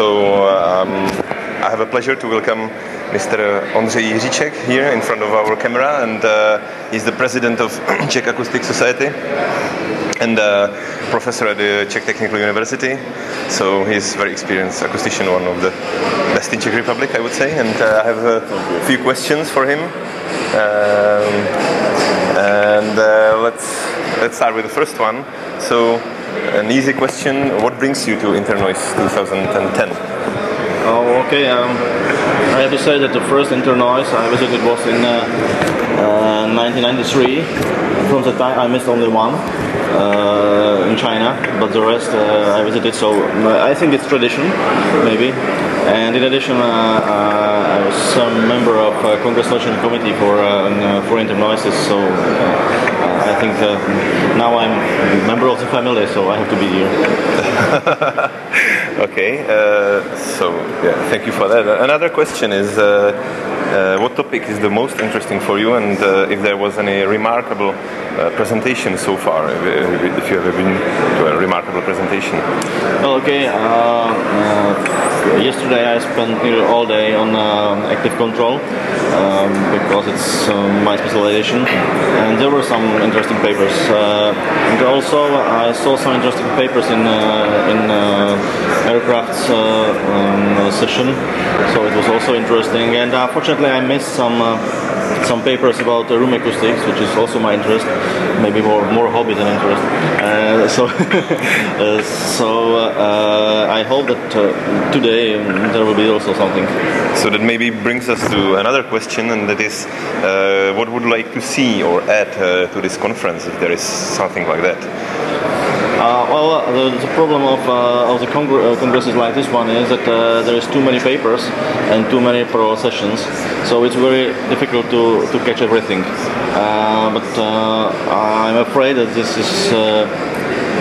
So I have a pleasure to welcome Mr. Ondrej Jiricek here in front of our camera, and he's the president of Czech Acoustic Society and professor at the Czech Technical University. So he's a very experienced acoustician, one of the best in Czech Republic, I would say. And I have a few questions for him. Let's start with the first one. So, an easy question: what brings you to Internoise 2010? Oh, okay. I have to say that the first Internoise I visited was in 1993. From that time, I missed only one in China, but the rest I visited. So I think it's tradition, maybe. And in addition, I was a member of Congressional Committee for Internoises. So I think now I'm a member of the family, so I have to be here. Okay, so yeah, thank you for that. Another question is, what topic is the most interesting for you, and if there was any remarkable presentation so far, if you have ever been to a remarkable presentation? Well, okay, yesterday I spent nearly all day on active control because it's my specialization, and there were some interesting papers. And also I saw some interesting papers in aircraft's session, so it was also interesting. And fortunately I missed some papers about room acoustics, which is also my interest, maybe more hobby than interest. I hope that today there will be also something. So that maybe brings us to another question, and that is, what would you like to see or add to this conference, if there is something like that? The problem of the congresses like this one is that there is too many papers and too many pro sessions, so it's very difficult to catch everything. But I'm afraid that this is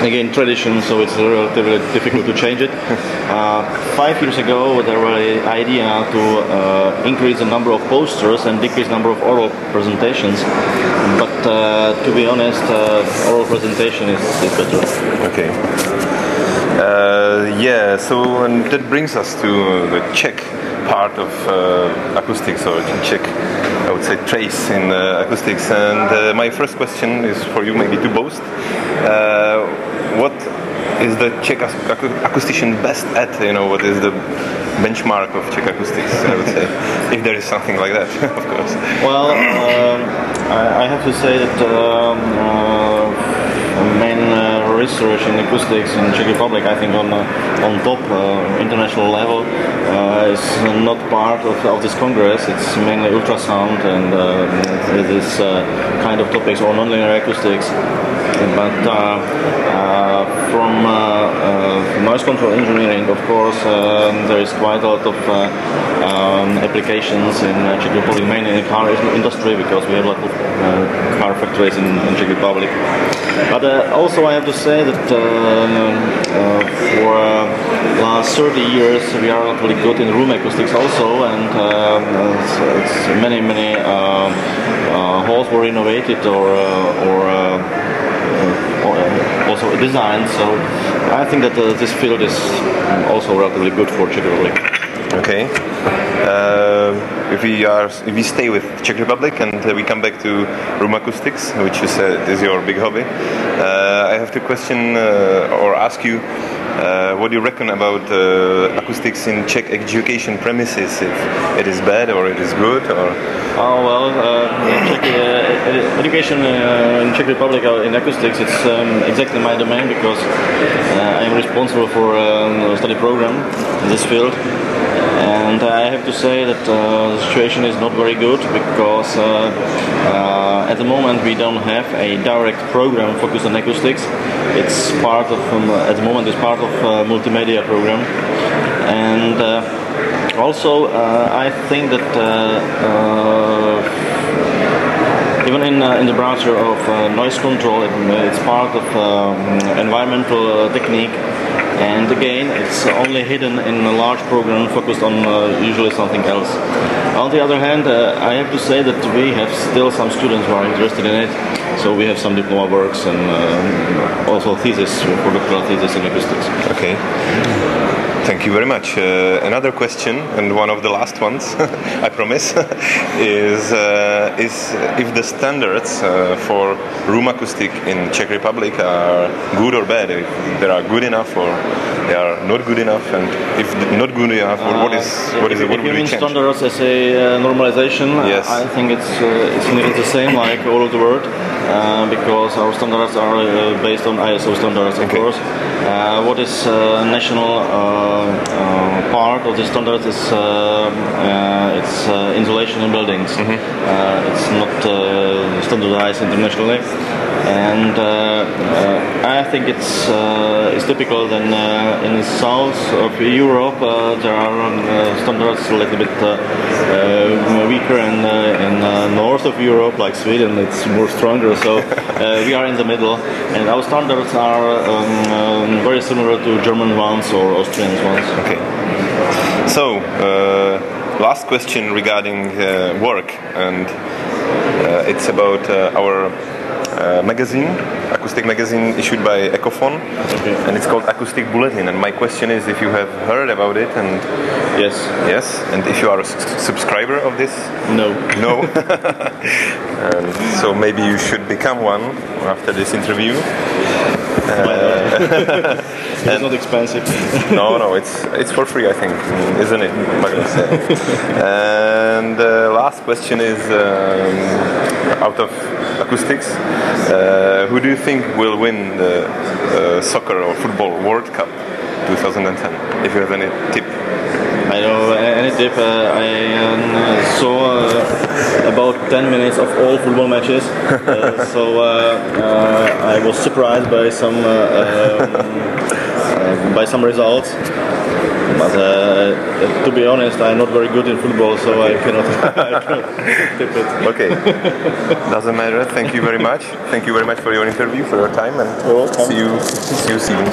again tradition, so it's relatively difficult to change it. 5 years ago there was an idea to increase the number of posters and decrease the number of oral presentations, but to be honest, oral presentation is better. Okay. Yeah, so and that brings us to the Czech part of acoustics, or Czech, I would say, trace in acoustics. And my first question is for you, maybe to boast. What is the Czech acoustician best at? You know, what is the benchmark of Czech acoustics, I would say, if there is something like that, of course. Well, I have to say that main research in acoustics in Czech Republic, I think on top international level, is not part of this congress. It's mainly ultrasound and this kind of topics, or nonlinear acoustics. But from noise control engineering, of course, there is quite a lot of applications in Czech Republic, mainly in the car industry, because we have a lot of car factories in Czech Republic. But also I have to say that for last 30 years we are not really good in room acoustics also, and it's many halls were renovated or also designed, so I think that this field is also relatively good for Czech Republic. Okay. If we stay with Czech Republic and we come back to room acoustics, which you said is your big hobby, I have to question or ask you, what do you reckon about acoustics in Czech education premises? If it is bad or it is good, or? Oh well, Czech education in Czech Republic in acoustics, it's exactly my domain, because I am responsible for a study program in this field. And I have to say that the situation is not very good, because at the moment we don't have a direct program focused on acoustics. It's part of, at the moment, it's part of a multimedia program. And also I think that even in the branch of noise control, it's part of environmental technique. And again, it's only hidden in a large program focused on usually something else. On the other hand, I have to say that we have still some students who are interested in it. So we have some diploma works and also thesis, doctoral thesis in acoustics. Okay. Thank you very much. Another question, and one of the last ones, I promise, is if the standards for room acoustic in Czech Republic are good or bad, if they are good enough or they are not good enough, and if not good enough, what would you mean change? standards as a normalization? Yes. I think it's nearly the same like all over the world, because our standards are based on ISO standards, of course. What is national part of the standards is it's insulation in buildings. It's not standardized internationally, and I think it's typical that in the south of Europe there are standards a little bit weaker, and in north of Europe, like Sweden, it's more stronger. So we are in the middle, and our standards are very similar to German ones or Austrian ones. Okay. So, last question regarding work, and it's about our magazine, acoustic magazine issued by Ecophon, and it's called Acoustic Bulletin. And my question is if you have heard about it, and yes, and if you are a subscriber of this. No. And so maybe you should become one after this interview. It's not expensive. No, it's for free, I think, isn't it, Magnus? And the last question is, out of acoustics, who do you think will win the soccer or football World Cup 2010? If you have any tip. I don't know any tip. I saw about 10 minutes of all football matches, so I was surprised by some results. But to be honest, I'm not very good in football, so I cannot tip it. Okay, doesn't matter. Thank you very much. Thank you very much for your interview, for your time, and see you soon.